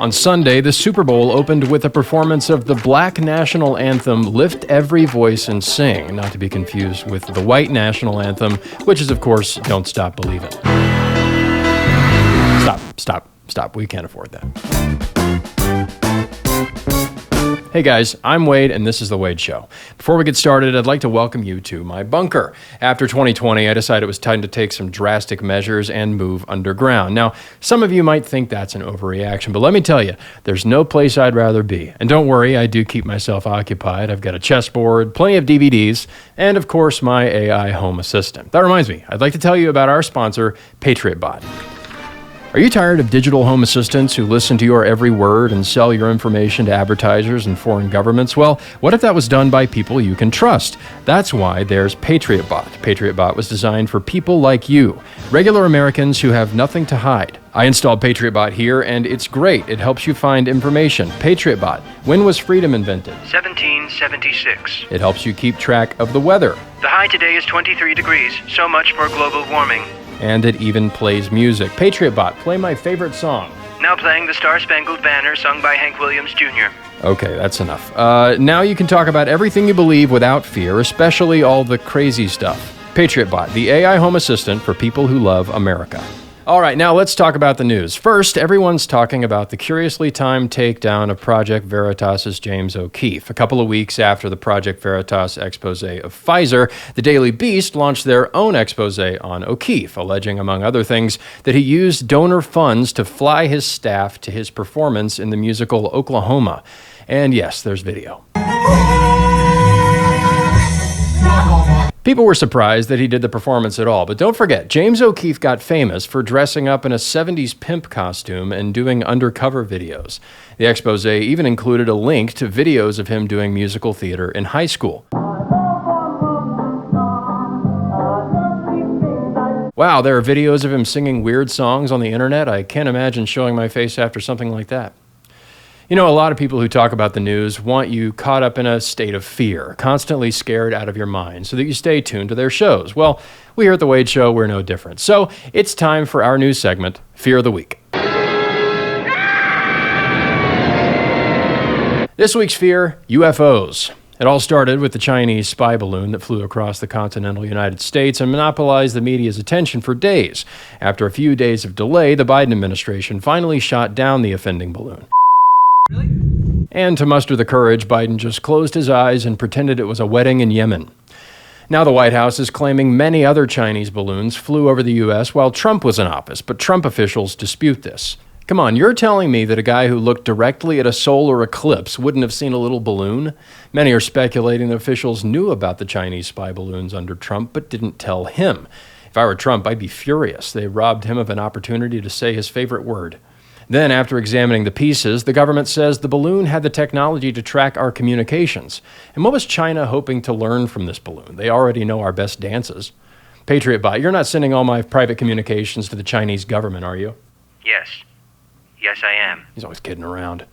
On Sunday, the Super Bowl opened with a performance of the Black national anthem, Lift Every Voice and Sing, not to be confused with the white national anthem, which is, of course, Don't Stop Believin'. Stop. We can't afford that. Hey guys, I'm Wade, and this is The Wade Show. Before we get started, I'd like to welcome you to my bunker. After 2020, I decided it was time to take some drastic measures and move underground. Now, some of you might think that's an overreaction, but let me tell you, there's no place I'd rather be. And don't worry, I do keep myself occupied. I've got a chessboard, plenty of DVDs, and of course, my AI home assistant. That reminds me, I'd like to tell you about our sponsor, PatriotBot. Are you tired of digital home assistants who listen to your every word and sell your information to advertisers and foreign governments? Well, what if that was done by people you can trust? That's why there's PatriotBot. PatriotBot was designed for people like you, regular Americans who have nothing to hide. I installed PatriotBot here, and it's great. It helps you find information. PatriotBot. When was freedom invented? 1776. It helps you keep track of the weather. The high today is 23 degrees. So much for global warming. And it even plays music. PatriotBot, play my favorite song. Now playing the Star-Spangled Banner sung by Hank Williams Jr. Okay, that's enough. Now you can talk about everything you believe without fear, especially all the crazy stuff. PatriotBot, the AI home assistant for people who love America. All right, now let's talk about the news. First, everyone's talking about the curiously timed takedown of Project Veritas's James O'Keefe. A couple of weeks after the Project Veritas expose of Pfizer, the Daily Beast launched their own expose on O'Keefe, alleging, among other things, that he used donor funds to fly his staff to his performance in the musical Oklahoma. And yes, there's video. People were surprised that he did the performance at all, but don't forget, James O'Keefe got famous for dressing up in a 70s pimp costume and doing undercover videos. The expose even included a link to videos of him doing musical theater in high school. Wow, there are videos of him singing weird songs on the internet. I can't imagine showing my face after something like that. You know, a lot of people who talk about the news want you caught up in a state of fear, constantly scared out of your mind, so that you stay tuned to their shows. Well, we here at The Wade Show, we're no different. So it's time for our news segment, Fear of the Week. This week's fear, UFOs. It all started with the Chinese spy balloon that flew across the continental United States and monopolized the media's attention for days. After a few days of delay, the Biden administration finally shot down the offending balloon. Really? And to muster the courage, Biden just closed his eyes and pretended it was a wedding in Yemen. Now the White House is claiming many other Chinese balloons flew over the U.S. while Trump was in office, but Trump officials dispute this. Come on, you're telling me that a guy who looked directly at a solar eclipse wouldn't have seen a little balloon? Many are speculating that officials knew about the Chinese spy balloons under Trump, but didn't tell him. If I were Trump, I'd be furious. They robbed him of an opportunity to say his favorite word. Then, after examining the pieces, the government says the balloon had the technology to track our communications. And what was China hoping to learn from this balloon? They already know our best dances. PatriotBot, you're not sending all my private communications to the Chinese government, are you? Yes. Yes, I am. He's always kidding around.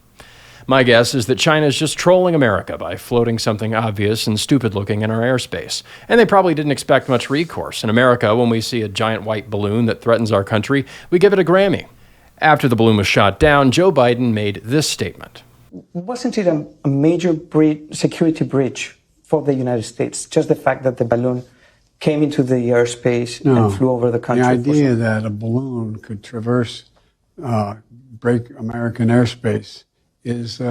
My guess is that China is just trolling America by floating something obvious and stupid-looking in our airspace. And they probably didn't expect much recourse. In America, when we see a giant white balloon that threatens our country, we give it a Grammy. After the balloon was shot down, Joe Biden made this statement. Wasn't it a major security breach for the United States? Just the fact that the balloon came into the airspace and flew over the country? The idea that a balloon could traverse, break American airspace is,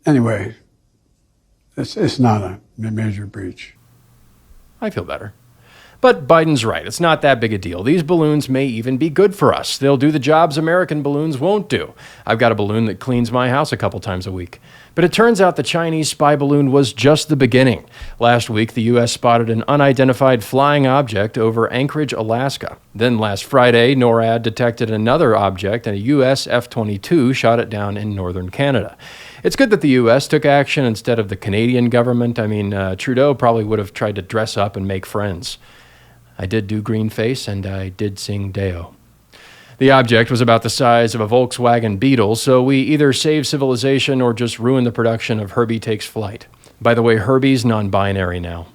anyway, it's not a major breach. I feel better. But Biden's right. It's not that big a deal. These balloons may even be good for us. They'll do the jobs American balloons won't do. I've got a balloon that cleans my house a couple times a week. But it turns out the Chinese spy balloon was just the beginning. Last week, the U.S. spotted an unidentified flying object over Anchorage, Alaska. Then last Friday, NORAD detected another object, and a U.S. F-22 shot it down in northern Canada. It's good that the U.S. took action instead of the Canadian government. I mean, Trudeau probably would have tried to dress up and make friends. I did do green face, and I did sing Deo. The object was about the size of a Volkswagen Beetle, so we either save civilization or just ruin the production of Herbie Takes Flight. By the way, Herbie's non-binary now.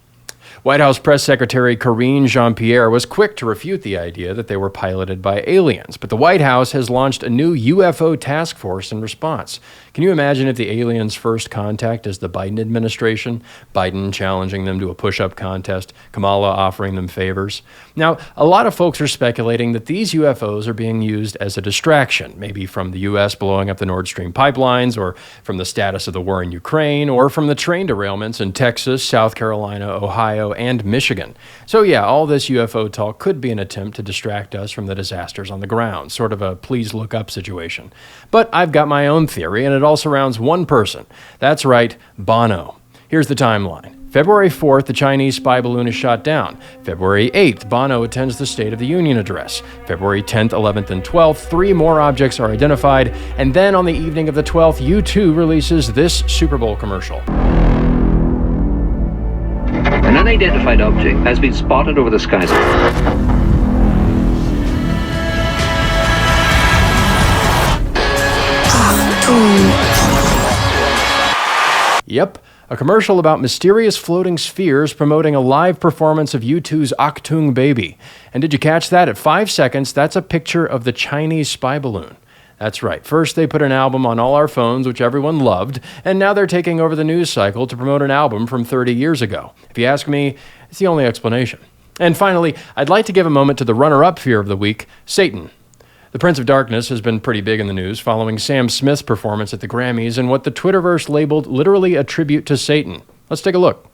White House Press Secretary Karine Jean-Pierre was quick to refute the idea that they were piloted by aliens, but the White House has launched a new UFO task force in response. Can you imagine if the aliens' first contact is the Biden administration? Biden challenging them to a push-up contest, Kamala offering them favors. Now, a lot of folks are speculating that these UFOs are being used as a distraction, maybe from the U.S. blowing up the Nord Stream pipelines, or from the status of the war in Ukraine, or from the train derailments in Texas, South Carolina, Ohio, and Michigan. So yeah, all this UFO talk could be an attempt to distract us from the disasters on the ground, sort of a please look up situation. But I've got my own theory, and it all surrounds one person. That's right, Bono. Here's the timeline. February 4th, the Chinese spy balloon is shot down. February 8th, Bono attends the State of the Union address. February 10th, 11th, and 12th, 3 more objects are identified. And then on the evening of the 12th, U2 releases this Super Bowl commercial. An unidentified object has been spotted over the skies. Yep, a commercial about mysterious floating spheres promoting a live performance of U2's Achtung Baby. And did you catch that? At 5 seconds, that's a picture of the Chinese spy balloon. That's right. First, they put an album on all our phones, which everyone loved, and now they're taking over the news cycle to promote an album from 30 years ago. If you ask me, it's the only explanation. And finally, I'd like to give a moment to the runner-up fear of the week, Satan. The Prince of Darkness has been pretty big in the news following Sam Smith's performance at the Grammys and what the Twitterverse labeled literally a tribute to Satan. Let's take a look.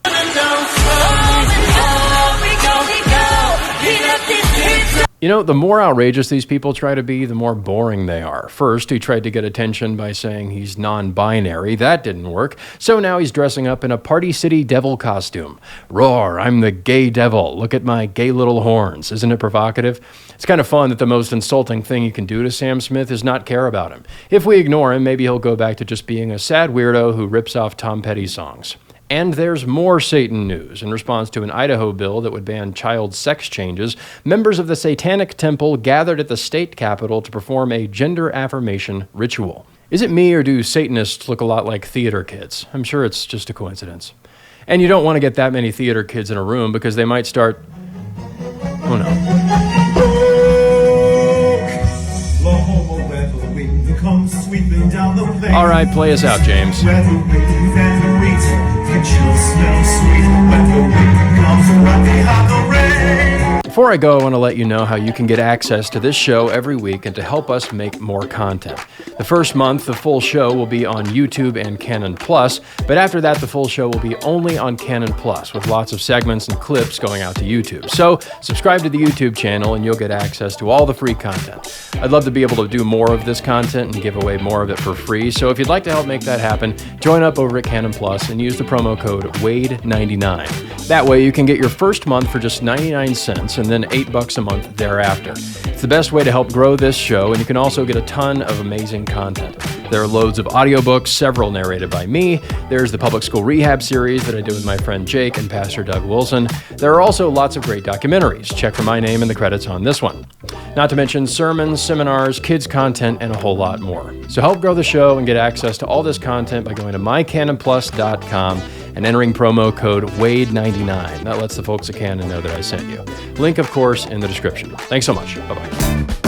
You know, the more outrageous these people try to be, the more boring they are. First, he tried to get attention by saying he's non-binary. That didn't work. So now he's dressing up in a Party City devil costume. Roar, I'm the gay devil. Look at my gay little horns. Isn't it provocative? It's kind of fun that the most insulting thing you can do to Sam Smith is not care about him. If we ignore him, maybe he'll go back to just being a sad weirdo who rips off Tom Petty songs. And there's more Satan news. In response to an Idaho bill that would ban child sex changes, members of the Satanic temple gathered at the state capitol to perform a gender affirmation ritual. Is it me, or do Satanists look a lot like theater kids? I'm sure it's just a coincidence. And you don't want to get that many theater kids in a room because they might start... Oh no. All right, play us out, James. Before I go, I want to let you know how you can get access to this show every week and to help us make more content. The first month, the full show will be on YouTube and Canon Plus, but after that, the full show will be only on Canon Plus, with lots of segments and clips going out to YouTube. So, subscribe to the YouTube channel and you'll get access to all the free content. I'd love to be able to do more of this content and give away more of it for free, so if you'd like to help make that happen, join up over at Canon Plus and use the promo code WADE99. That way, you can get your first month for just 99 cents and then $8 a month thereafter. It's the best way to help grow this show, and you can also get a ton of amazing content. There are loads of audiobooks, several narrated by me. There's the public school rehab series that I did with my friend Jake and Pastor Doug Wilson. There are also lots of great documentaries. Check for my name in the credits on this one. Not to mention sermons, seminars, kids content, and a whole lot more. So help grow the show and get access to all this content by going to mycanonplus.com and entering promo code WADE99. That lets the folks at Canon know that I sent you. Link, of course, in the description. Thanks so much. Bye-bye.